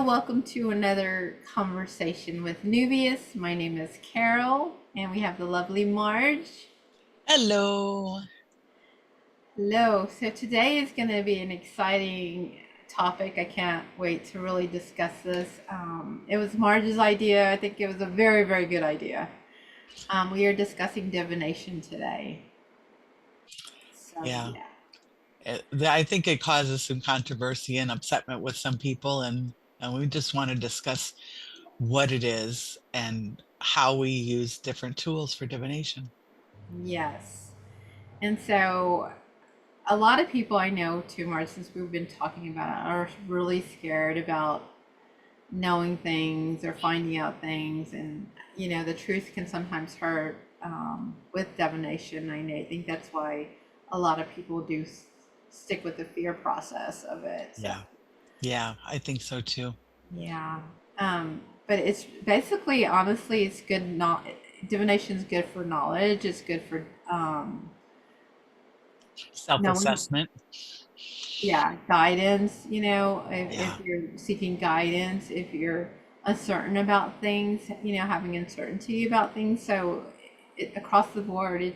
welcome to another conversation with Neuvias. My name is Carol, and we have the lovely Marge. Hello. Hello. So today is going to be an exciting topic. I can't wait to really discuss this. It was Marge's idea. I think it was a very, very good idea. We are discussing divination today. So Yeah, yeah. I think it causes some controversy and upsetment with some people, and we just want to discuss what it is and how we use different tools for divination. Yes. And so a lot of people I know too, Marge, since we've been talking about it, are really scared about knowing things or finding out things, and the truth can sometimes hurt with divination. I think that's why a lot of people do stick with the fear process of it. So Yeah, yeah, I think so too. yeah, but it's basically, honestly, it's good. Not divination is good for knowledge. It's good for knowing, Self-assessment. yeah, guidance. If Yeah, you're seeking guidance, if you're uncertain about things, having uncertainty about things. So across the board,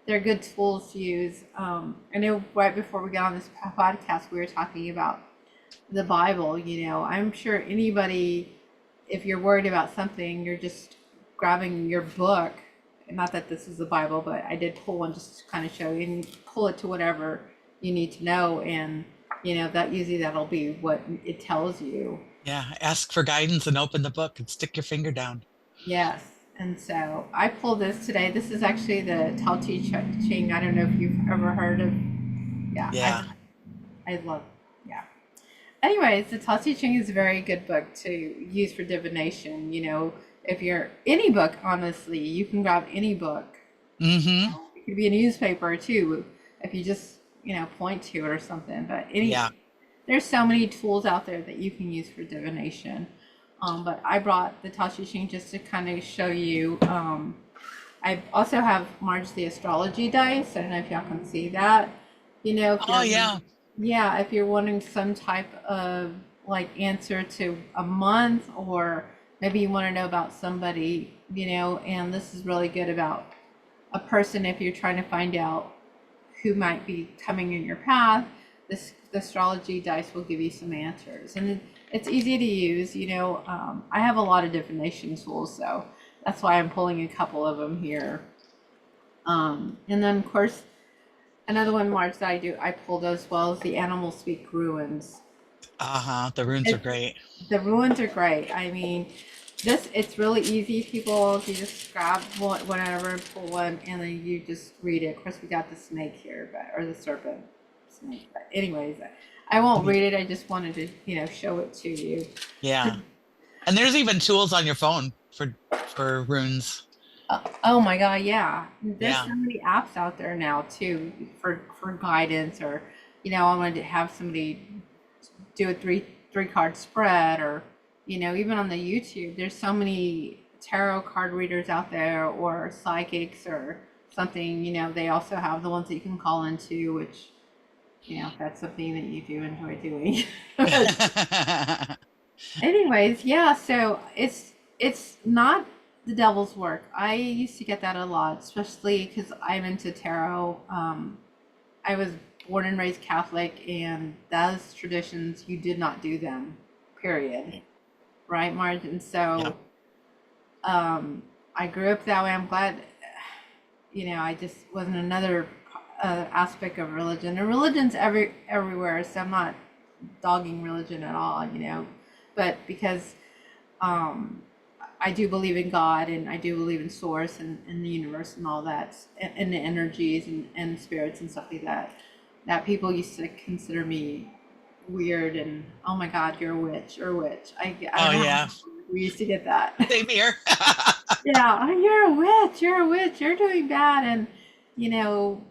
they're good tools to use. I know right before we got on this podcast, we were talking about the Bible. I'm sure anybody, if you're worried about something, you're just grabbing your book. Not that this is the Bible, but I did pull one just to kind of show you, and pull it to whatever you need to know, and that usually that'll be what it tells you. yeah. Ask for guidance and open the book and stick your finger down. Yes. And so I pulled this today. This is actually the Tao Te Ching. I don't know if you've ever heard of. Yeah, Yeah. I love. Yeah. Anyways, the Tao Te Ching is a very good book to use for divination. If you're any book, honestly, you can grab any book. Mm-hmm. It could be a newspaper too, if you just point to it or something. But Yeah. there's so many tools out there that you can use for divination. But I brought the Tao Te Ching just to kind of show you. I also have Marge the astrology dice. I don't know if y'all can see that. If Oh, you're, yeah. yeah, if you're wanting some type of like answer to a month, or maybe you want to know about somebody, and this is really good about a person if you're trying to find out who might be coming in your path. The astrology dice will give you some answers, and it's easy to use. I have a lot of divination tools, so that's why I'm pulling a couple of them here. And then, of course, another one, March, that I pulled as well is the Animal Speak Ruins. Uh-huh. The runes are It, great. the ruins are great. I mean, it's really easy, people. You just grab whatever, pull one, and then you just read it. Of course, we got the snake here, or the serpent snake. But anyways, I won't read it. I just wanted to, show it to you. Yeah. And there's even tools on your phone for runes. Oh my God, yeah. There's Yeah. so many apps out there now too for guidance, or I wanted to have somebody do a three card spread, or even on the YouTube. There's so many tarot card readers out there, or psychics, or something. They also have the ones that you can call into, which if that's something that you do enjoy doing. Anyways, yeah, so it's not the devil's work. I used to get that a lot, especially because I'm into tarot. I was born and raised Catholic, and those traditions, you did not do them, period. Right, Marge? And Yep. so I grew up that way. I'm glad, I just wasn't another aspect of religion. And religion's everywhere, so I'm not dogging religion at all, but because um, I do believe in God, and I do believe in source, and the universe and all that, and the energies, and spirits and stuff like that. That people used to consider me weird, and oh my God, you're a witch, you're a witch. I Oh, don't know how yeah. we used to get that. Same here. Yeah, oh, you're a witch, you're a witch, you're doing bad, and you know,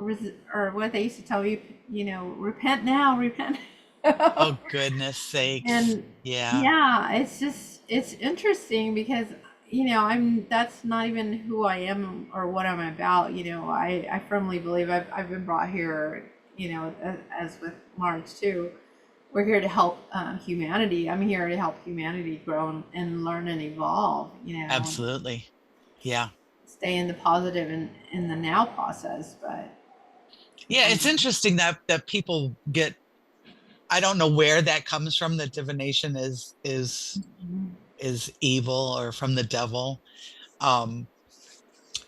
or what they used to tell me, repent now, repent. Oh, goodness sakes. And Yeah. yeah, it's interesting because I'm that's not even who I am or what I'm about. I firmly believe I've been brought here, as with Marge too. we're here to help humanity. I'm here to help humanity grow and learn and evolve, and Absolutely. Yeah. stay in the positive and in the now process. But Yeah, it's um, interesting that people get, I don't know where that comes from, that divination is evil or from the devil. Um,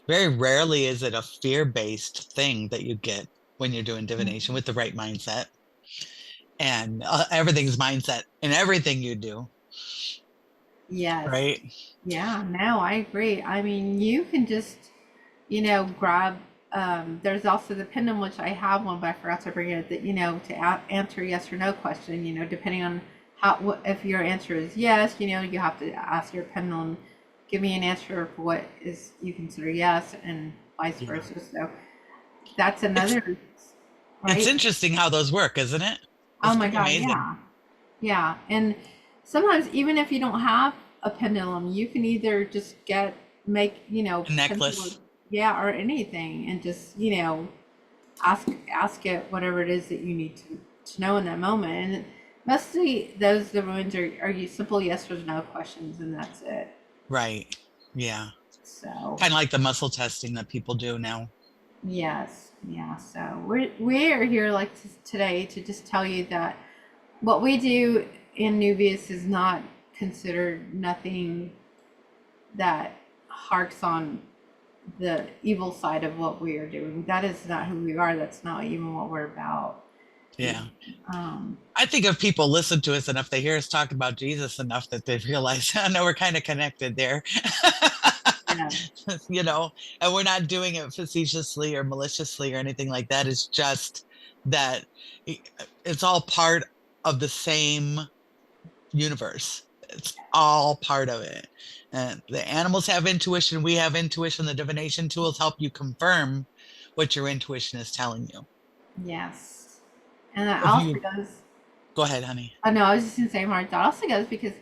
Very rarely is it a fear-based thing that you get when you're doing divination with the right mindset. And everything's mindset in everything you do, yes, right? yeah, no, I agree. I mean, you can just, grab. There's also the pendulum, which I have one, but I forgot to bring it. That to answer yes or no question. Depending on if your answer is yes, you have to ask your pendulum, give me an answer for what is you consider yes, and vice Yeah. versa. So that's It's another, it's right? interesting how those work, isn't it? Oh It's my pretty God, amazing. yeah. Yeah, and sometimes even if you don't have a pendulum, you can either just make, A pencil, necklace. yeah, or anything, and just, ask it whatever it is that you need to know in that moment. And mostly the ruins are you simple yes or no questions, and that's it. Right. Yeah. So Kind of like the muscle testing that people do now. yes, yeah. So we're here like today to just tell you that what we do in Nuvius is not considered nothing that harks on the evil side of what we are doing. That is not who we are. That's not even what we're about. Yeah. Um, I think if people listen to us enough, they hear us talk about Jesus enough that they realize, I know we're kind of connected there. yeah, you know, and we're not doing it facetiously or maliciously or anything like that. It's just that it's all part of the same universe. It's all part of it. And the animals have intuition, we have intuition. The divination tools help you confirm what your intuition is telling you. yes. And that If also you goes, go ahead, honey. I know, I was just going to say, Mark, that also goes because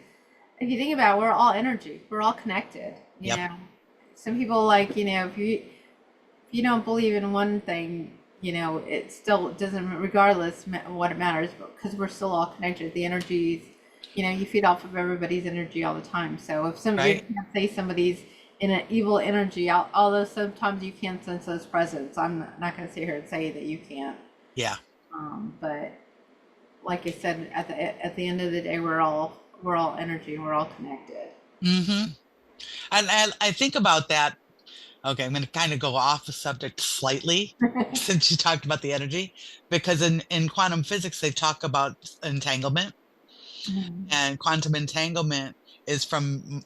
if you think about it, we're all energy, we're all connected, Yep. Some people like, if you don't believe in one thing, it still doesn't, regardless what it matters, because we're still all connected. The energies, you feed off of everybody's energy all the time. So if you Right. can't say somebody's in an evil energy, although sometimes you can sense those presence, I'm not going to sit here and say that you can't. Yeah. But like I said, at the end of the day, we're all energy and we're all connected. Mm-hmm. And I think about that. Okay, I'm going to kind of go off the subject slightly since you talked about the energy, because in quantum physics, they talk about entanglement, Mhm. and quantum entanglement is from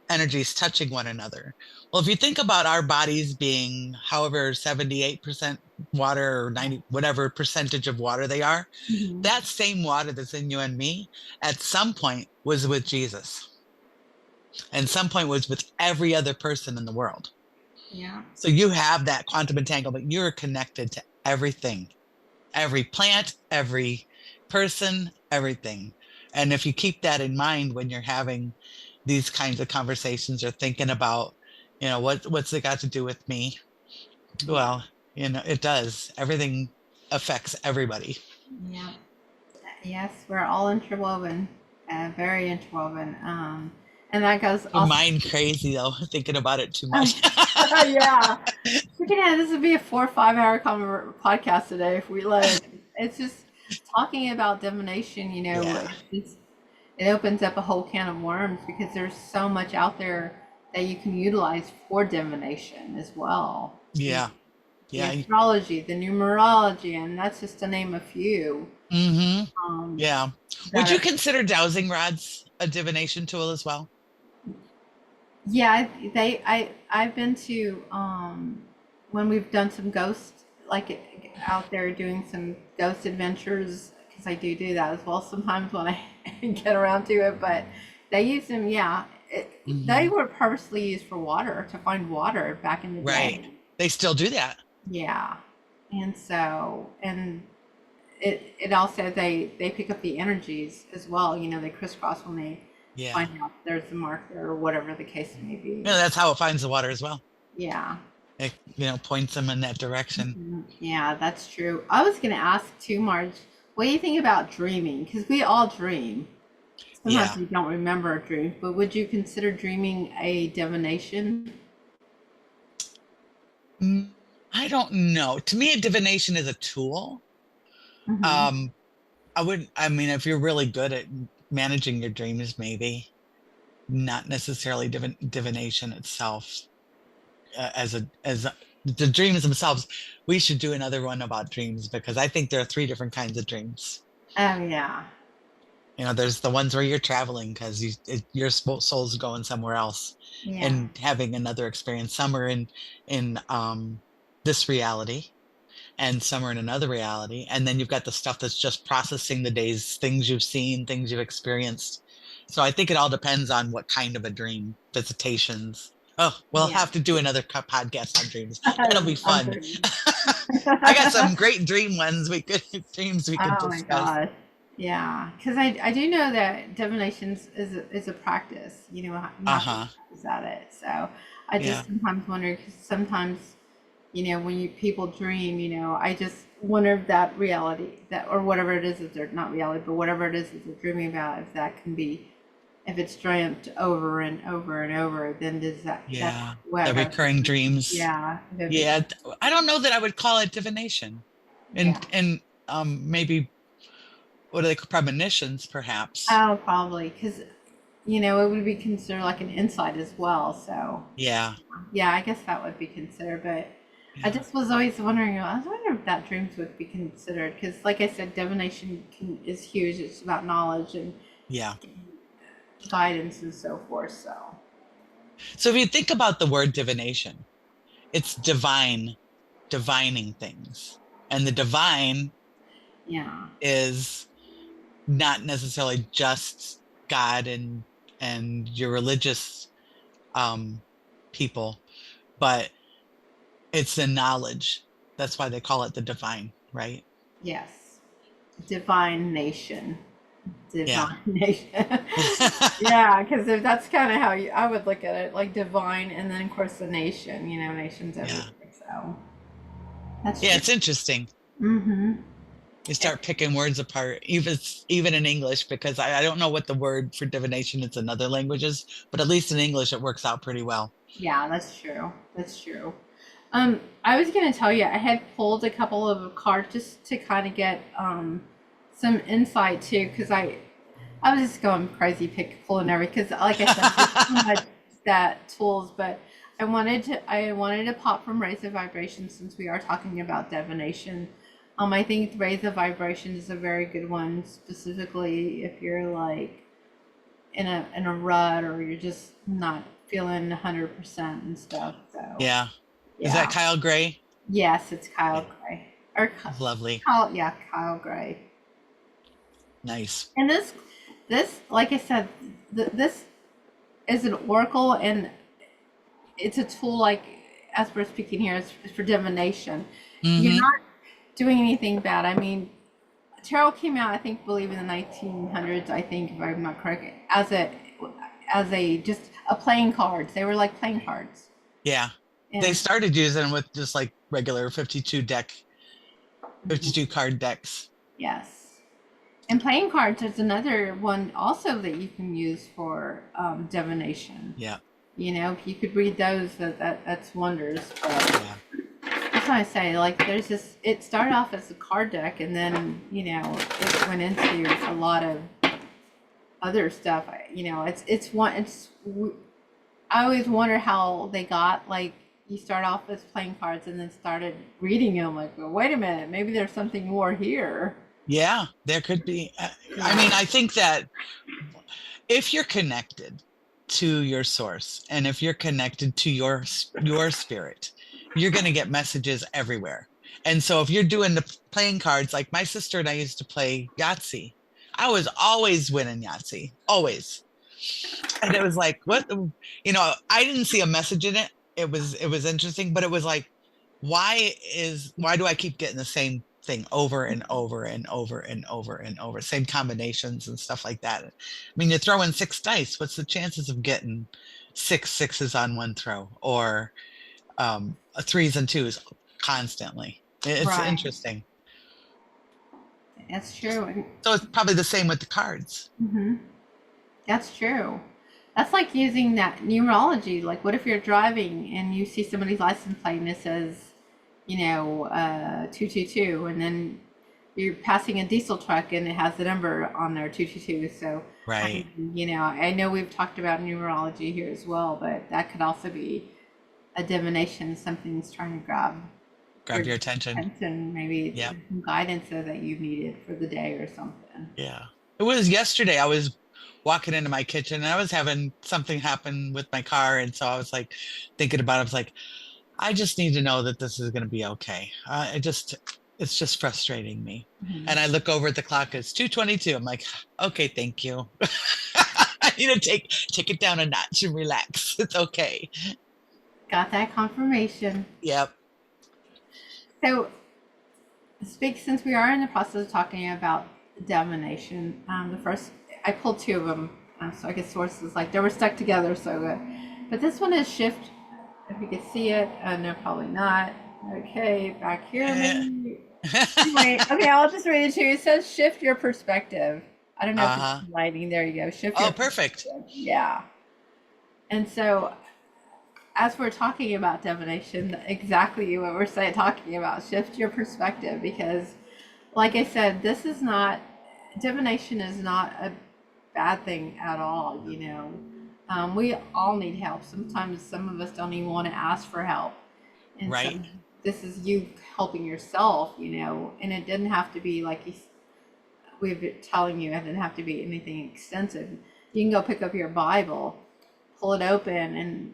energies touching one another. Well, if you think about our bodies being however 78% water or 90 whatever percentage of water they are, Mhm. that same water that's in you and me at some point was with Jesus, and some point was with every other person in the world. Yeah. So you have that quantum entanglement. You're connected to everything, every plant, every person, everything. And if you keep that in mind when you're having these kinds of conversations or thinking about, what's it got to do with me? Yeah. Well, it does. Everything affects everybody. Yeah. Yes, we're all interwoven, very interwoven. And that goes Your also. mind crazy though, thinking about it too much. Yeah. Speaking of, this would be a 4 or 5 hour podcast today if we let it. It's just talking about divination. Yeah. It opens up a whole can of worms because there's so much out there that you can utilize for divination as well. Yeah. The Yeah. astrology, the numerology, and that's just to name a few. Mm-hmm. Um, Yeah. Would that you are consider dowsing rods a divination tool as well? Yeah, I've been to when we've done some ghost like out there doing some ghost adventures because I do that as well sometimes when I get around to it. But they use them, yeah. They Hmm. were purposely used for water to find water back in the Right. day. They still do that. Yeah, and it also they pick up the energies as well. They crisscross when they Yeah. find out there's a mark there or whatever the case may be. That's how it finds the water as well. Yeah. It, points them in that direction. Yeah, that's true. I was going to ask too, Marge, What do you think about dreaming? Because we all dream. Sometimes Yeah. we don't remember our dreams, but would you consider dreaming a divination? Mm, I don't know. To me, a divination is a tool. Hmm. Um, I mean, if you're really good at managing your dreams, maybe not necessarily divination itself, as the dreams themselves. We should do another one about dreams because I think there are three different kinds of dreams. Oh yeah, There's the ones where you're traveling because your soul's going somewhere else yeah, and having another experience. Some are in this reality, and some are in another reality. And then you've got the stuff that's just processing the days, things you've seen, things you've experienced. So I think it all depends on what kind of a dream, visitations. Oh, we'll yeah. have to do another podcast on dreams. That'll be I'm fun. dreaming. I got some great dream ones we could dreams we could Oh my discuss. gosh. Yeah, because I do know that divination is a practice. You have to Uh-huh. practice at it. So I Yeah. just sometimes wonder because sometimes when people dream, I just wonder if that reality that or whatever it is that they're not reality, but whatever it is that they're dreaming about, if that can be if it's dreamt over and over and over, then does that's Yeah. The whatever. recurring dreams. Yeah, vivid. Yeah. I don't know that I would call it divination. Yeah. And maybe what are they premonitions, perhaps. Oh, probably because it would be considered like an insight as well. So Yeah. yeah, I guess that would be considered. But I Yeah. just was always wondering. I was wondering if that dreams would be considered because, like I said, divination is huge. It's about knowledge and Yeah. guidance and so forth. So So if you think about the word divination, it's divining things. And the divine yeah, is not necessarily just God and your religious um people, but it's the knowledge. That's why they call it the divine, right? yes, divine nation, Yeah. divine nation. Yeah, because if that's kind of how I would look at it, like divine, and then of course the nation. Nations Yeah. everywhere. So that's Yeah, true. it's interesting. Mm-hmm. You start picking words apart, even in English, because I don't know what the word for divination is in other languages, but at least in English it works out pretty well. Yeah, that's true. That's true. I was gonna tell you, I had pulled a couple of cards just to kind of get some insight too, because I was just going crazy pulling everything. Because like I said, there's so much that tools, but I wanted to pop from raise the vibration since we are talking about divination. I think raise the vibration is a very good one, specifically if you're like in a rut or you're just not feeling 100% and stuff. So Yeah. Is that yeah, Kyle Gray? yes, it's Yeah. Kyle Gray or Lovely. Kyle, yeah, Kyle Gray. Nice. And this, like I said, this is an oracle, and it's a tool. Like as we're speaking here, is for divination. You're Mm-hmm. not doing anything bad. I mean, tarot came out, I think, believe in the 1900s. I think, if I'm not correct, as a just a playing cards. They were like playing cards, Yeah. They and started using them with just like regular 52 mhm, card decks. yes. And playing cards is another one also that you can use for divination. Yeah. If you could read those, that's wonders. But Yeah. that's what I say. Like, there's this. It started off as a card deck, and then it went into a lot of other stuff. It's one. I always wonder how they got like you start off as playing cards and then started reading them. Like, well, wait a minute, maybe there's something more here. Yeah, there could be. I Yeah. mean, I think that if you're connected to your source and if you're connected to your spirit, you're going to get messages everywhere. And so if you're doing the playing cards, like my sister and I used to play Yahtzee, I was always winning Yahtzee, always. And it was like, I didn't see a message in it. It was interesting, but it was like, why do I keep getting the same thing over and over and over and over and over, same combinations and stuff like that? I mean, you're throwing six dice. What's the chances of getting six sixes on one throw or threes and twos constantly? It's Right. interesting. That's true. So it's probably the same with the cards. Mm-hmm. That's true. That's like using that numerology. Like, what if you're driving and you see somebody's license plate and it says, 222, and then you're passing a diesel truck and it has the number on there, 222. So, Right. I know we've talked about numerology here as well, but that could also be a divination. Something's trying to grab your Grab your attention. attention. Maybe it's Yeah. some guidance that you needed for the day or something. Yeah. It was yesterday. I was walking into my kitchen and I was having something happen with my car. And so I was like thinking about it. I was like, I just need to know that this is going to be okay. It's just frustrating me. Mhm. And I look over at the clock, it's 2:22. I'm like, okay, thank you. I need to take it down a notch and relax. It's okay. Got that confirmation. Yep. So, since we are in the process of talking about divination, the first I pulled two of them, so I guess sources like they were stuck together. So, but this one is shift. If you can see it, no, probably not. Okay, back here maybe. Anyway, okay, I'll just read it to you. It says shift your perspective. I don't know if it's Uh-huh. lighting. There you go. Shift Oh, your perfect. perspective. Yeah. And so as we're talking about divination, exactly what we're talking about, shift your perspective, because like I said, this is not, divination is not a bad thing at all. We all need help. Sometimes some of us don't even want to ask for help. And so Right. this is you helping yourself, and it didn't have to be like we've been telling you, it didn't have to be anything extensive. You can go pick up your Bible, pull it open, and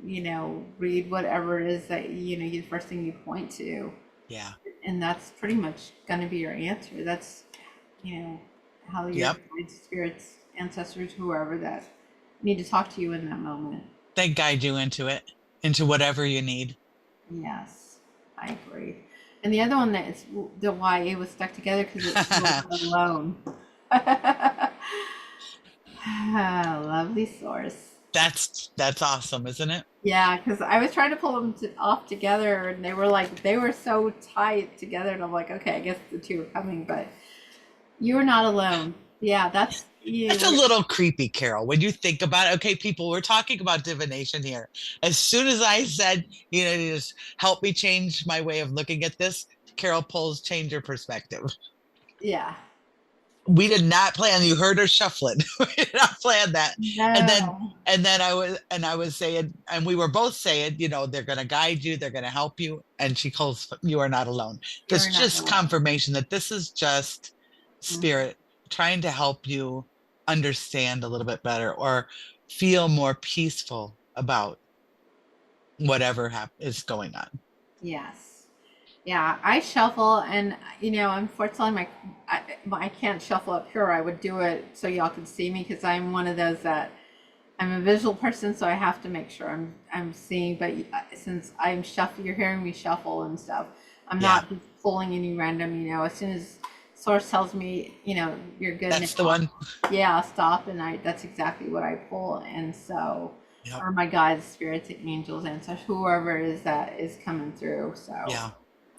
read whatever it is that the first thing you point to, Yeah. and that's pretty much going to be your answer. That's how your Yep. guides, spirits, ancestors, whoever that need to talk to you in that moment. They guide you into it, into whatever you need. Yes, I agree. And the other one that is the why it was stuck together because it's alone. Lovely source. That's awesome, isn't it? Yeah, because I was trying to pull them off together, and they were so tight together, and I'm like, okay, I guess the two are coming, but you are not alone. Yeah, that's That's a you. little creepy, Carol, when you think about it. Okay, people, we're talking about divination here. As soon as I said, just help me change my way of looking at this, Carol pulls change your perspective. Yeah. We did not plan. You heard her shuffling. We did not plan that. And then No, I was saying, and we were both saying, they're gonna guide you, they're gonna help you. And she calls you are not alone. That's you're not just alone. confirmation that this is just Mhm. spirit trying to help you understand a little bit better or feel more peaceful about whatever is going on. Yes. Yeah, I shuffle, and unfortunately, I can't shuffle up here. I would do it so y'all could see me because I'm one of those that I'm a visual person, so I have to make sure I'm seeing. But since I'm shuffle, you're hearing me shuffle and stuff. I'm Yeah, not just pulling any random. As soon as source tells me, you're good that's the now. one. Yeah, I'll stop, and that's exactly what I pull. And so, Yep. or my guides, spirits, angels, ancestors, whoever it is that is coming through. So, Yeah.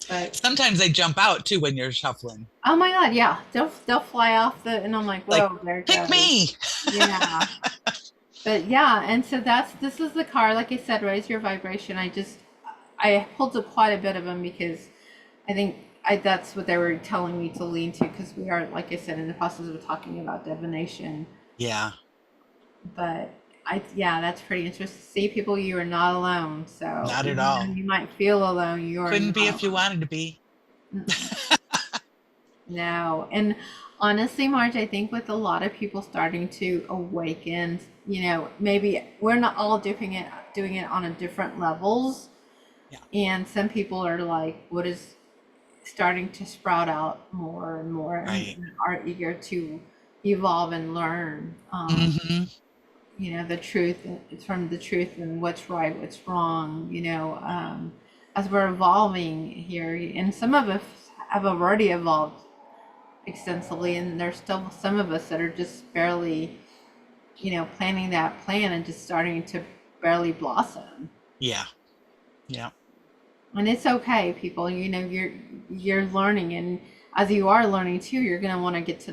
but Sometimes they jump out too when you're shuffling. oh my God, yeah, they'll fly off and I'm like, Like, whoa, there it pick goes. me. Yeah. But yeah, and so this is the card. Like I said, raise your vibration. I pulled up quite a bit of them because I think that's what they were telling me to lean to because we are, like I said, in the process of talking about divination. Yeah, But yeah, that's pretty interesting. See, people, you are not alone. So not at even though all. you might feel alone, you are Couldn't be not if you alone. wanted to be. Mm-mm. No, and honestly, Marge, I think with a lot of people starting to awaken, maybe we're not all doing it on a different levels, Yeah. and some people are like, what is starting to sprout out more and more, Right. and are eager to evolve and learn, Hmm. the truth from the truth and what's right, what's wrong, as we're evolving here, and some of us have already evolved extensively, and there's still some of us that are just barely, planning that plan and just starting to barely blossom. Yeah. Yeah. And it's okay, people. You're learning, and as you are learning too, you're going to want to get to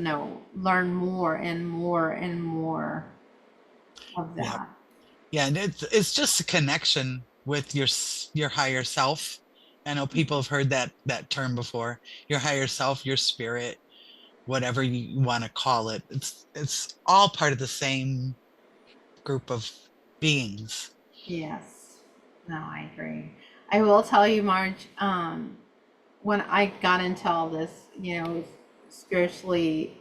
learn more and more and more of Yeah. that. Yeah, and it's just a connection with your higher self. I know people have heard that term before. Your higher self, your spirit, whatever you want to call it. It's all part of the same group of beings. Yes. No, I agree. I will tell you, Marge, when I got into all this, spiritually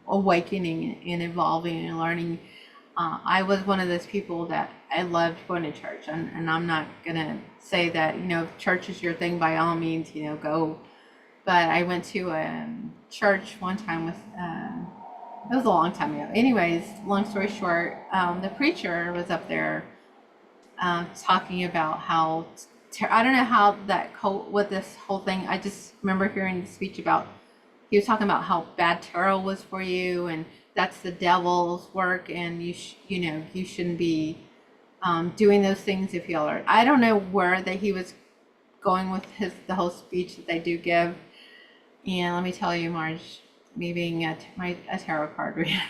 awakening and evolving and learning, I was one of those people that I loved going to church. And I'm not going to say that, if church is your thing, by all means, go. But I went to a church one time with, it was a long time ago. Anyways, long story short, the preacher was up there talking about how I don't know how what this whole thing. I just remember hearing the speech about he was talking about how bad tarot was for you, and that's the devil's work, and you shouldn't be doing those things if you are. I don't know where that he was going with the whole speech that they do give, and let me tell you, Marge, me being a tarot card reader.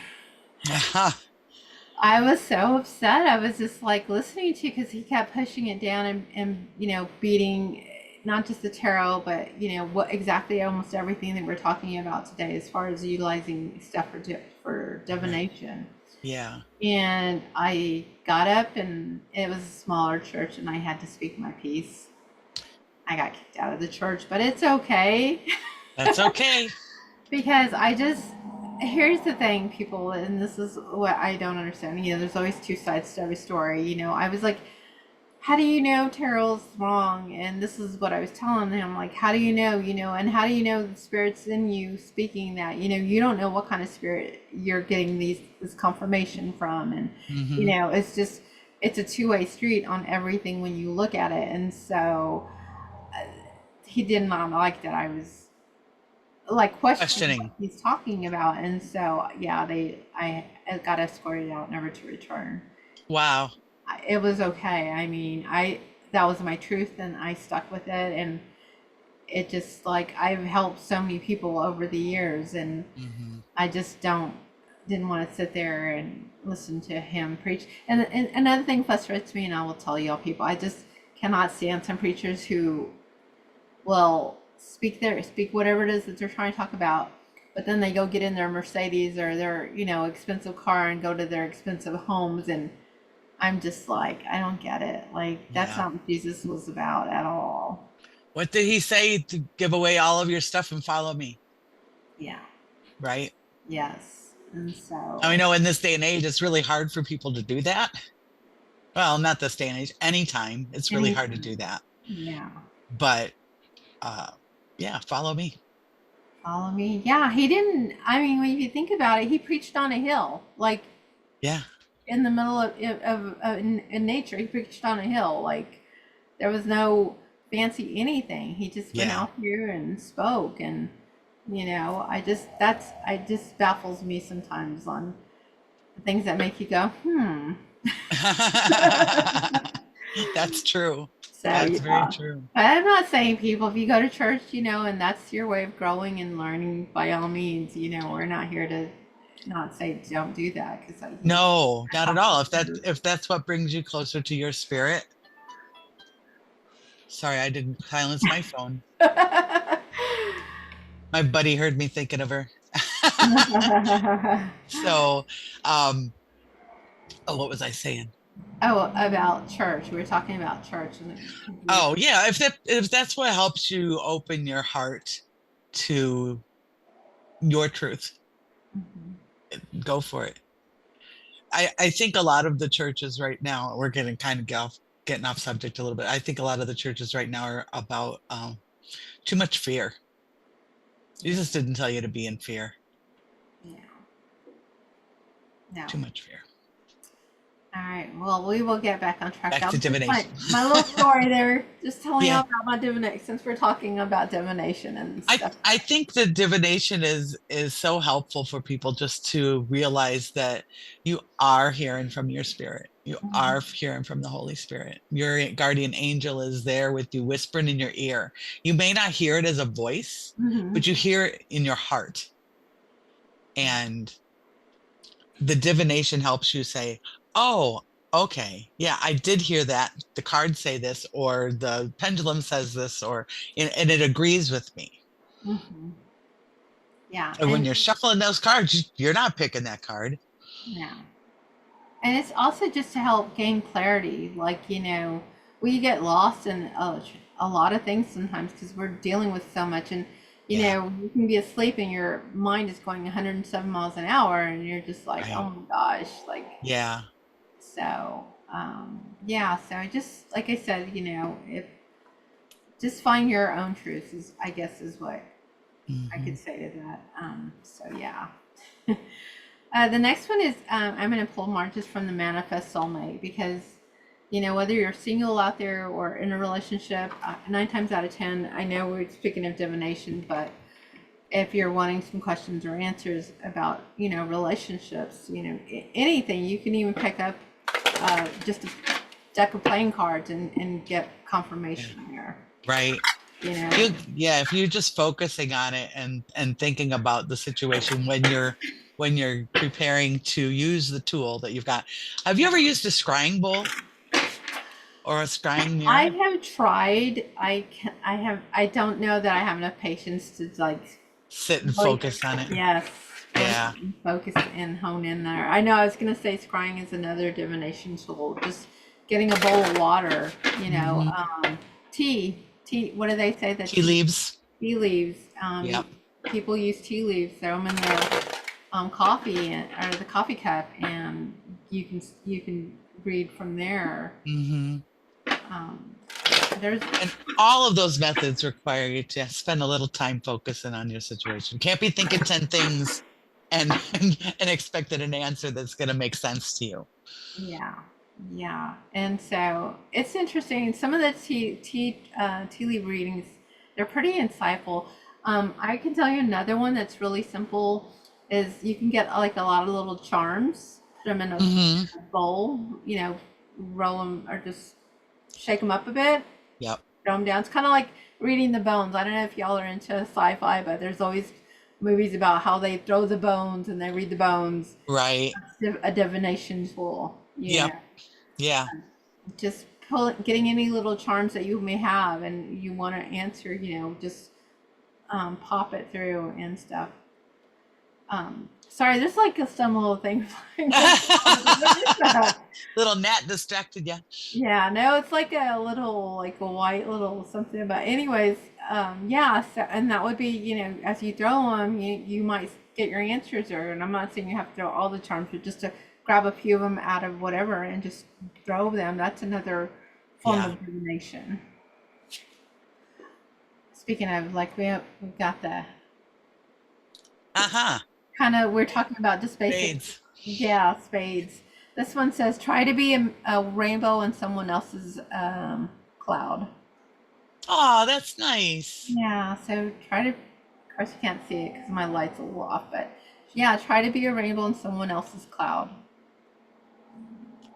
I was so upset. I was just like listening to because he kept pushing it down and beating not just the tarot, but what exactly almost everything that we're talking about today as far as utilizing stuff for divination. Yeah. And I got up and it was a smaller church and I had to speak my piece. I got kicked out of the church, but it's okay. That's okay. Because here's the thing, people, and this is what I don't understand. There's always two sides to every story. I was like, how do you know tarot's wrong? And this is what I was telling him. Like, how do you know, and how do you know the spirit's in you speaking that? You don't know what kind of spirit you're getting this confirmation from. And, Mm-hmm. it's a two-way street on everything when you look at it. And so he did not like that I was like questioning what Questioning. he's talking about, and so yeah, I got escorted out, never to return. Wow. It was okay. I mean, I that was my truth, and I stuck with it, and it just like I've helped so many people over the years, and Mm-hmm. I just didn't want to sit there and listen to him preach. And another thing frustrates me, and I will tell y'all people, I just cannot stand some preachers who will speak whatever it is that they're trying to talk about, but then they go get in their Mercedes or their expensive car and go to their expensive homes, and I'm just like, I don't get it. Like, that's Yeah. not what Jesus was about at all. What did he say? To give away all of your stuff and follow me, Yeah. right? Yes. And Now we so know in this day and age, it's really hard for people to do that. Well, not this day and age, anytime. It's really hard to anytime. do that. Yeah. But uh yeah, follow me. Follow me. Yeah, he didn't. I mean, when you think about it, he preached on a hill, like Yeah. in the middle in nature. He preached on a hill, like there was no fancy anything. He just went Yeah. out here and spoke, and I just baffles me sometimes on the things that make you go, hmm. That's true. So That's very yeah. true. I'm not saying people, if you go to church, and that's your way of growing and learning, by all means, we're not here to not say don't do that because No, not at all. I If that's what brings you closer to your spirit. Sorry, I didn't silence my phone. My buddy heard me thinking of her. So, um, oh, what was I saying? Oh, about church. We were talking about church, Oh, yeah, if that's what helps you open your heart to your truth, Mhm. go for it. I think a lot of the churches right now, we're getting kind of getting off subject a little bit. I think a lot of the churches right now are about too much fear. Yeah, Jesus didn't tell you to be in fear. yeah, no. Too much fear. All right. Well, we will get back on track. Back That to was just divination. my little story there. Just telling you all Yeah, about my divination, since we're talking about divination and stuff. I think the divination is so helpful for people just to realize that you are hearing from your spirit. You Mhm. are hearing from the Holy Spirit. Your guardian angel is there with you, whispering in your ear. You may not hear it as a voice, Mhm. but you hear it in your heart. And the divination helps you say, oh, okay, yeah, I did hear that. The cards say this, or the pendulum says this, and it agrees with me. Mhm. Yeah, And when and you're shuffling those cards, you're not picking that card. yeah. And it's also just to help gain clarity. Like, we get lost in a lot of things sometimes because we're dealing with so much. And, Yeah, you can be asleep and your mind is going 107 miles an hour and you're just like, right. oh my gosh. Like, Yeah. so, yeah. So just, like I said, if just find your own truth is, I guess, is what I Hmm. could say to that. So yeah. The next one is I'm going to pull Marches from the Manifest Soulmate because, whether you're single out there or in a relationship, 9 times out of 10, I know we're speaking of divination, but if you're wanting some questions or answers about, relationships, anything, you can even pick up just a deck of playing cards and get Yeah. confirmation there, Right. you know. Yeah, if you're just focusing on it and thinking about the situation when you're preparing to use the tool that you've got. Have you ever used a scrying bowl or a scrying I mirror? have tried. I don't know that I have enough patience to like Sit and really, focus on it. yes, really Yeah. focus and hone in there. I know I was gonna say scrying is another divination tool. Just getting a bowl of water, Hmm. tea. What do they say? The Tea leaves. tea leaves. Yep. People use tea leaves. Throw them in their coffee or the coffee cup, and you can read from there. Hmm. Um, there's And all of those methods require you to spend a little time focusing on your situation. Can't be thinking 10 things and expecting an answer that's going to make sense to you. Yeah, yeah, and so it's interesting. Some of the tea leaf readings, they're pretty insightful. I can tell you another one that's really simple is you can get like a lot of little charms, put them in a Hmm. bowl, roll them or just shake them up a bit, Yep. throw them down. It's kind of like reading the bones. I don't know if y'all are into sci-fi, but there's always movies about how they throw the bones and they read the bones. Right. A divination tool, Yep. Yeah. just getting any little charms that you may have and you want to answer, just pop it through and stuff. Sorry, there's like some little thing flying going on. What is that? Little gnat distracted you. Yeah, no, it's like a little, like a white little something. But anyways, yeah. So, and that would be, as you throw them, you might get your answers. Or, and I'm not saying you have to throw all the charms, but just to grab a few of them out of whatever and just throw them. That's another form Yeah. of divination. Speaking of, like we've got the Uh-huh. kind of we're talking about just basic, Spades. yeah, spades. This one says try to be a rainbow in someone else's cloud. Oh, that's nice. Yeah, so try to, of course you can't see it because my light's a little off, but yeah, try to be a rainbow in someone else's cloud.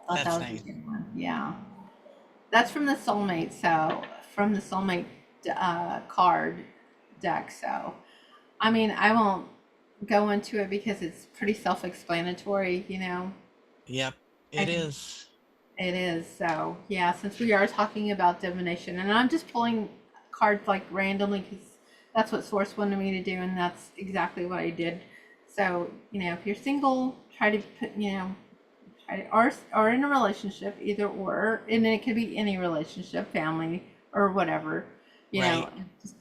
Thought That's that was a nice. good one. Yeah. That's from the soulmate, so from the soulmate card deck. So, I mean, I won't go into it because it's pretty self-explanatory. Yep, I it think is. it is. So, yeah, since we are talking about divination, and I'm just pulling cards like randomly because that's what Source wanted me to do, and that's exactly what I did. So, if you're single, try to put, try to, or in a relationship, either or, and it could be any relationship, family, or whatever, Right. just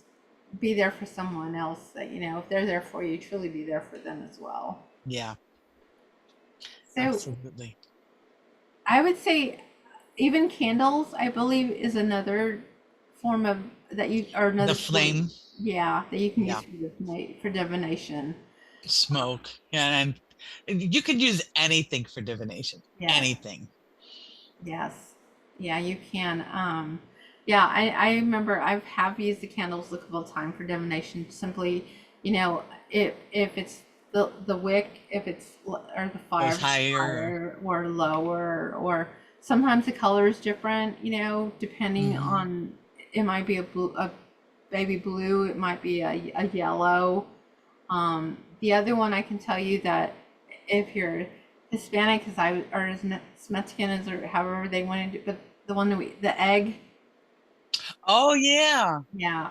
be there for someone else that, if they're there for you, truly be there for them as well. Yeah, So, absolutely. I would say even candles, I believe, is another form of that you or The another tool, flame, yeah, that you can use yeah, for divination. smoke. Yeah, and you can use anything for divination. Yes, Anything. yes, yeah, you can. Yeah, I remember I have used the candles a couple of times for divination. Simply, if it's the wick, if it's or the fire, Goes if it's higher. higher or lower, or sometimes the color is different, depending Hmm. on, it might be a baby blue, it might be a yellow. The other one I can tell you that if you're Hispanic, because or is Mexican, is or however they want to do, but the one the egg, Oh yeah. yeah,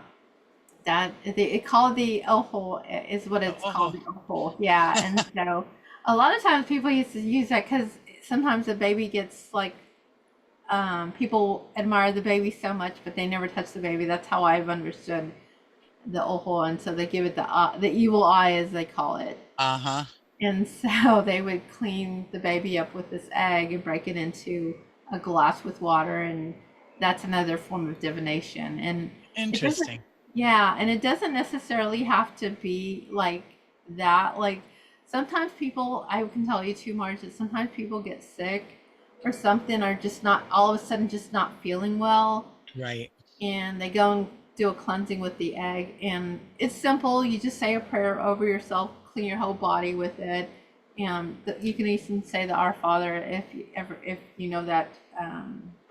that it called the ojo is what it's called, Oh. the ojo, yeah. And so a lot of times people used to use that because sometimes the baby gets like, people admire the baby so much, but they never touch the baby. That's how I've understood the ojo, and so they give it the evil eye, as they call it. Uh-huh. And so they would clean the baby up with this egg and break it into a glass with water, and that's another form of divination. And it doesn't, Interesting. yeah, and it doesn't necessarily have to be like that. Like sometimes people, I can tell you too, Marge, that sometimes people get sick or something, or just not all of a sudden just not feeling well, Right. and they go and do a cleansing with the egg, and it's simple. You just say a prayer over yourself, clean your whole body with it, and you can even say the Our Father if you know that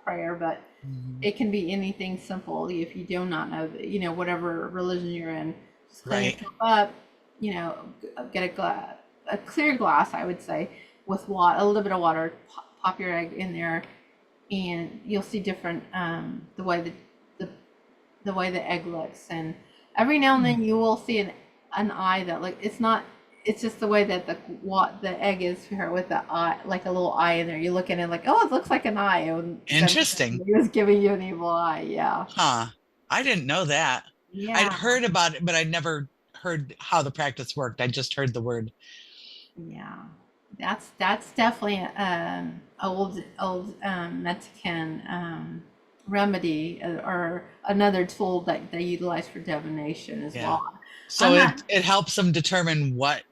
prayer. But Mhm. it can be anything simple if you do not know, whatever religion you're in. Just clean Right. yourself up, get a clear glass, I would say, with water, a little bit of water. Pop your egg in there, and you'll see different, the the way the egg looks. And every now and Hmm. then you will see an eye that, like, it's not, it's just the way that the egg is here with the eye, like a little eye in there. You look at it like, oh, it looks like an eye, and then Interesting. it was giving you an evil eye. Yeah. Huh. I didn't know that. I'd Yeah. heard about it, but I'd never heard how the practice worked. I just heard the word. Yeah, that's definitely old Mexican remedy, or another tool that they utilize for divination as Yeah. well. So I'm not. it helps them determine what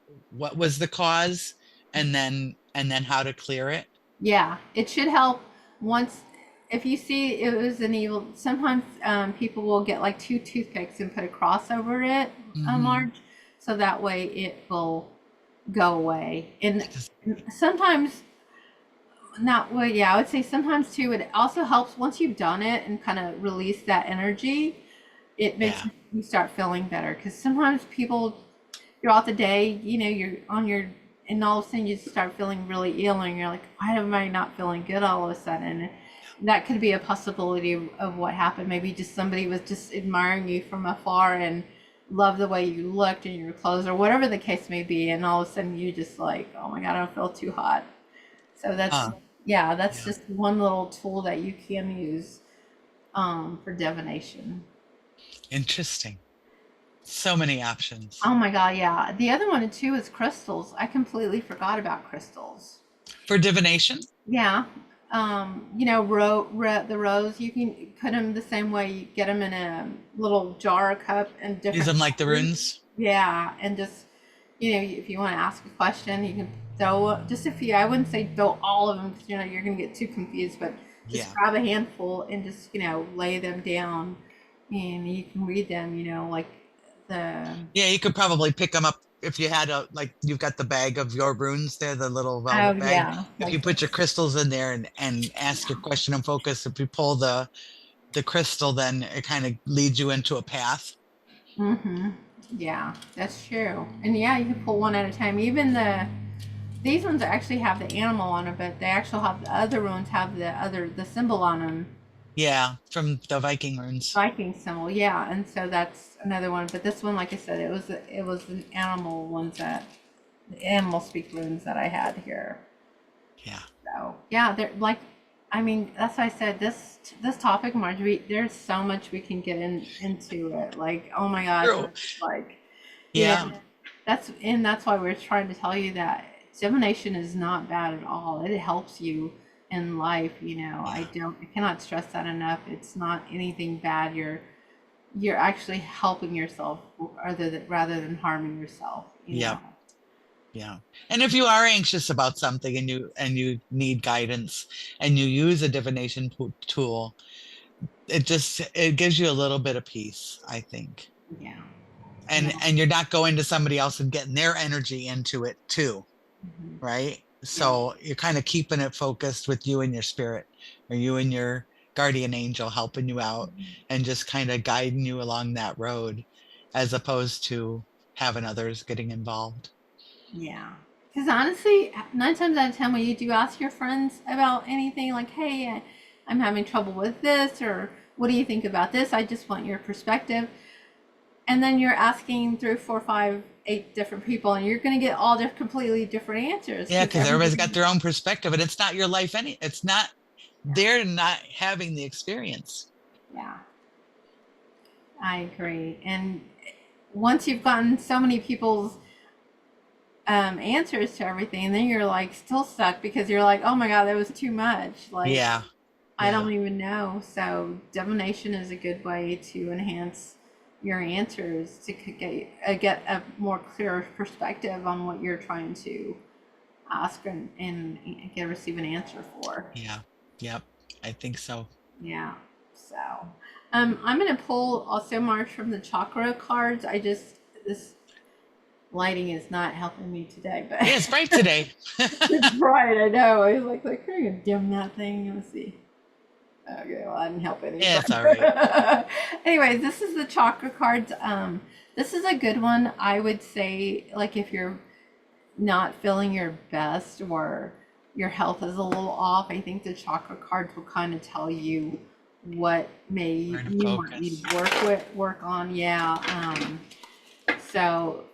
was the cause, and then how to clear it. Yeah, it should help once. If you see it was an evil, sometimes people will get like two toothpicks and put a cross over it, Hmm. Marge, so that way it will go away. And sometimes not well, yeah, I would say sometimes too, it also helps once you've done it and kind of release that energy, it makes Yeah. you start feeling better. Because sometimes people throughout the day, you're on your, and all of a sudden you start feeling really ill, and you're like, why am I not feeling good all of a sudden? That could be a possibility of what happened. Maybe just somebody was just admiring you from afar and loved the way you looked in your clothes, or whatever the case may be, and all of a sudden you just like, oh my God, I don't feel too hot. So that's, Huh. yeah, that's Yeah. just one little tool that you can use for divination. Interesting. So many options. Oh my God, yeah. The other one too is crystals. I completely forgot about crystals. For divination, Yeah. The rose, you can put them the same way. You get them in a little jar or cup in use different them like the colors. runes. Yeah, and just, if you want to ask a question, you can throw just a few. I wouldn't say throw all of them because you're gonna get too confused, but just Yeah. grab a handful and just lay them down, and you can read them. Like the Yeah, you could probably pick them up if you had like you've got the bag of your runes there, the little oh velvet bag. yeah, If you like put your this. crystals in there and ask your question and focus, if you pull the crystal, then it kind of leads you into a path. Mm-hmm. Yeah, that's true. And yeah, you can pull one at a time. Even these ones actually have the animal on it, but they actually have the other ones have the symbol on them. Yeah, from the Viking runes. Viking symbol, yeah. And so that's another one. But this one, like I said, it was an animal ones, that the animal speak runes that I had here. Yeah. So yeah, they're like, I mean, that's why I said this topic, Marjorie. There's so much we can get into it. Like, oh my gosh, True. it's like, yeah, Yeah. that's why we're trying to tell you that divination is not bad at all. It helps you in life. Yeah. I cannot stress that enough. It's not anything bad. You're actually helping yourself rather than harming yourself. Yep. Yeah. And if you are anxious about something and you need guidance and you use a divination tool, it gives you a little bit of peace, I think. Yeah. and Yeah. you're not going to somebody else and getting their energy into it too, Mhm. right? Yeah. So you're kind of keeping it focused with you and your spirit, or you and your guardian angel helping you out Mhm. and just kind of guiding you along that road, as opposed to having others getting involved. Yeah. Because honestly, 9 times out of 10, when you do ask your friends about anything, like, hey, I'm having trouble with this, or what do you think about this? I just want your perspective. And then you're asking 3, 4, 5, 8 different people, and you're going to get all completely different answers Yeah, because because everybody's got everybody, their own perspective, and it's not your life it's not, yeah, they're not having the experience. yeah, I agree. And once you've gotten so many people's answers to everything, then you're like still stuck because you're like, oh my God, that was too much. Like, Yeah, I yeah, don't even know. So divination is a good way to enhance your answers to get a more clear perspective on what you're trying to ask and get receive an answer for. yeah, yep, I think so. Yeah. So I'm gonna pull also March from the chakra cards. I just this lighting is not helping me today, but Yeah, it's bright today. it's bright. I know. I was like, can I dim that thing? Let's see. Okay, well, I didn't help any. Yeah, it's all right. But anyways, this is the chakra cards. This is a good one. I would say, like, if you're not feeling your best or your health is a little off, I think the chakra cards will kind of tell you what may Where to you might need focus. to work on. Yeah. So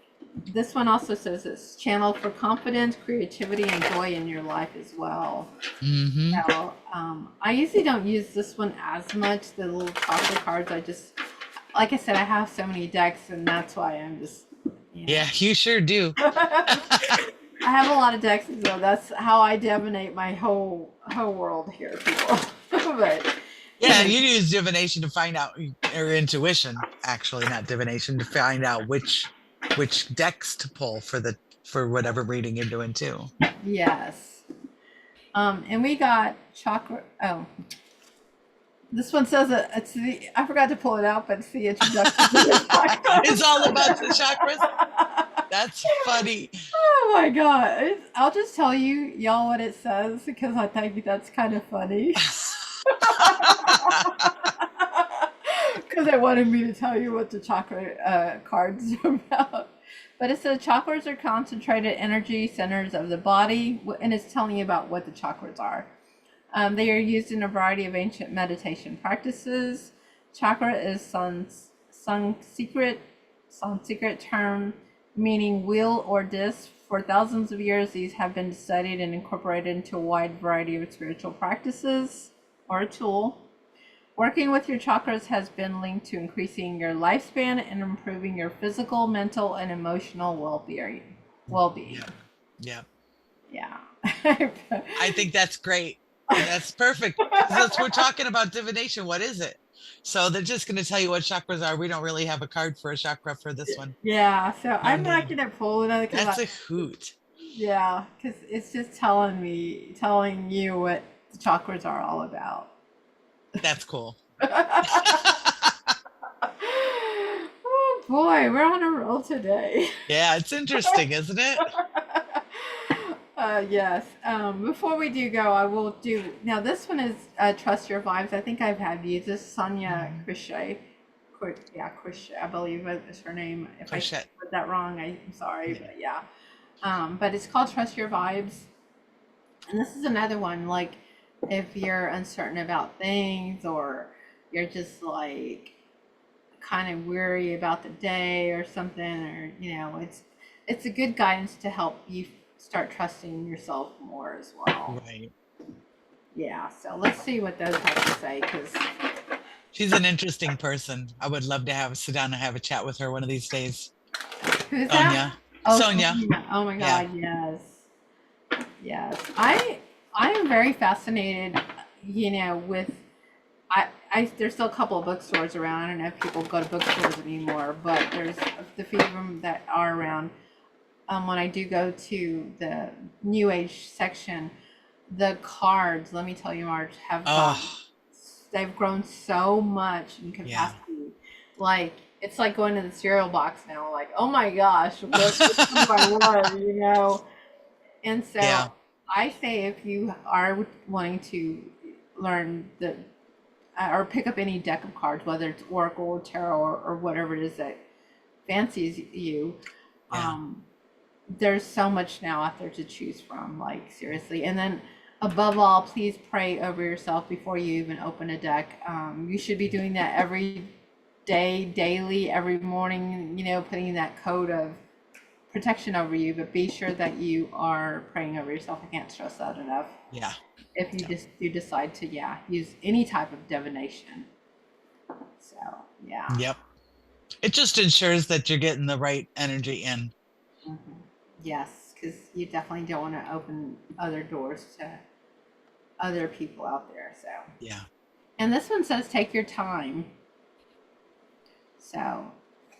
this one also says it's channeled for confidence, creativity, and joy in your life as well. Mm-hmm. So I usually don't use this one as much, the little chocolate cards. I just, like I said, I have so many decks, and that's why I'm just, you know. Yeah, you sure do. I have a lot of decks, so that's how I divinate my whole world here, people. But Yeah, anyway, you use divination to find out, or intuition, actually, not divination, to find out which decks to pull for the for whatever reading you're doing too. yes. And we got chakra. Oh, this one says that it's the. I forgot to pull it out, but it's the introduction to the It's all about the chakras. chakras. That's funny. Oh my god. I'll just tell you, y'all, what it says because I think that's kind of funny. Because I wanted me to tell you what the chakra cards are about. But it says chakras are concentrated energy centers of the body, and it's telling you about what the chakras are. They are used in a variety of ancient meditation practices. Chakra is Sanskrit term meaning wheel or disc. For thousands of years, these have been studied and incorporated into a wide variety of spiritual practices or a tool. Working with your chakras has been linked to increasing your lifespan and improving your physical, mental, and emotional well-being. Well-being. Yeah, yeah. Yeah. I think that's great. That's perfect because that's we're talking about divination. What is it? So they're just going to tell you what chakras are. We don't really have a card for a chakra for this one. Yeah, so No I'm not need. gonna pull it because That's a hoot. yeah, because it's just telling you what the chakras are all about. That's cool. Oh boy, we're on a roll today. Yeah, it's interesting, isn't it? Yes. Before we do go, I will do now. This one is Trust Your Vibes. I think I've had used this. Sonia Mhm. Krishay. Yeah, Krishay, I believe is her name. If I said Crochet. that wrong, I'm sorry, Yeah. but yeah. But it's called Trust Your Vibes. And this is another one, like if you're uncertain about things or you're just like kind of weary about the day or something, or it's a good guidance to help you start trusting yourself more as well. Right. Yeah, so let's see what those have to say because She's an interesting person. I would love to have sit down and have a chat with her one of these days. who's that? Sonia. Oh, Sonia. Selena. Oh my Yeah. God, yes. Yes. I am very fascinated, with there's still a couple of bookstores around. I don't know if people go to bookstores anymore, but there's the few of them that are around. When I do go to the New Age section, the cards, let me tell you, Marge, Oh, they've grown so much in yeah. capacity. Like it's like going to the cereal box now, like, oh my gosh, which one do I want, you know? And so Yeah. I say if you are wanting to learn the or pick up any deck of cards, whether it's Oracle or Tarot or whatever it is that fancies you, Yeah. um, there's so much now out there to choose from, like seriously. And then above all, please pray over yourself before you even open a deck. You should be doing that every day, daily, every morning, you know, putting that code of protection over you, but be sure that you are praying over yourself. I can't stress that enough. Yeah. If you Yeah. just you decide to, yeah, use any type of divination. So yeah. Yep. It just ensures that you're getting the right energy in. Mhm. Yes, because you definitely don't want to open other doors to other people out there. So, Yeah. and this one says take your time. So,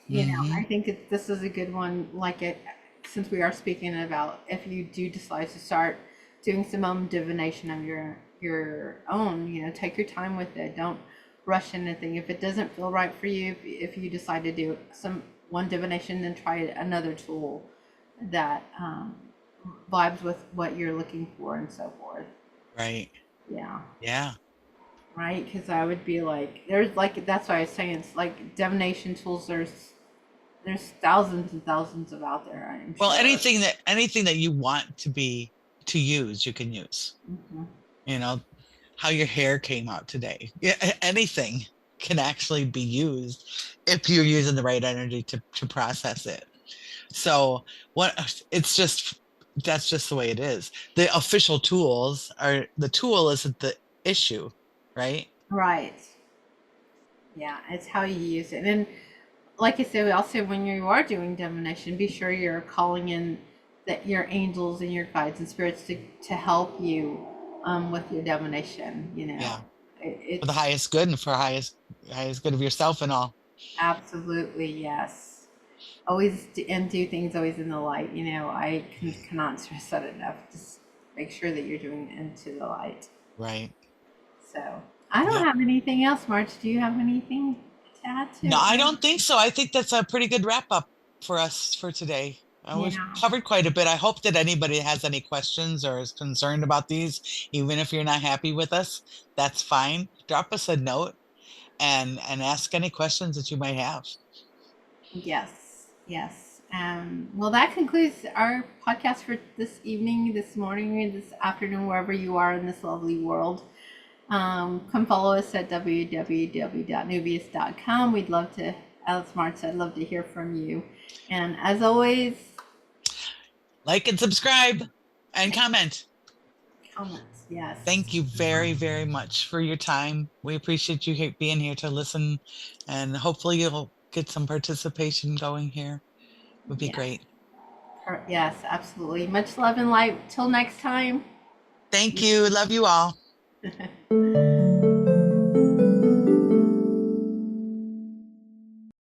you know, Hmm. I think this is a good one. Like it, since we are speaking about if you do decide to start doing some divination of your own, you know, take your time with it. Don't rush anything. If it doesn't feel right for you, if you decide to do some one divination, then try another tool that vibes with what you're looking for and so forth. Right. Yeah. Yeah. Right, because I would be like, there's like that's why I was saying it's like divination tools. There's thousands and thousands of out there. I'm Well, sure. anything that you want to use, you can use. Hmm. You know, how your hair came out today. Yeah, anything can actually be used if you're using the right energy to process it. So what it's just that's just the way it is. The official tools are the tool isn't the issue, right? Right. Yeah, it's how you use it. And like I said, also when you are doing divination, be sure you're calling in that your angels and your guides and spirits to help you with your divination. You know, Yeah. For the it's highest good and for highest good of yourself and all. absolutely yes. Always and do things always in the light. You know, cannot stress that enough. Just make sure that you're doing it into the light. Right. So I don't Yep. have anything else. March, do you have anything to add to No, it? I don't think so. I think that's a pretty good wrap up for us for today. We've Yeah. covered quite a bit. I hope that anybody has any questions or is concerned about these, even if you're not happy with us, that's fine. Drop us a note and ask any questions that you might have. Yes. Yes. Well, that concludes our podcast for this evening, this morning, this afternoon, wherever you are in this lovely world. Come follow us at www.neuvias.com. We'd love to, as Mark said, love to hear from you. And as always, Like and subscribe and comment. comments. Yes. Thank you very, very much for your time. We appreciate you being here to listen, and hopefully you'll get some participation going here. Would be Yes. great. Yes, absolutely. Much love and light. Till next time. Thank you. Love you all.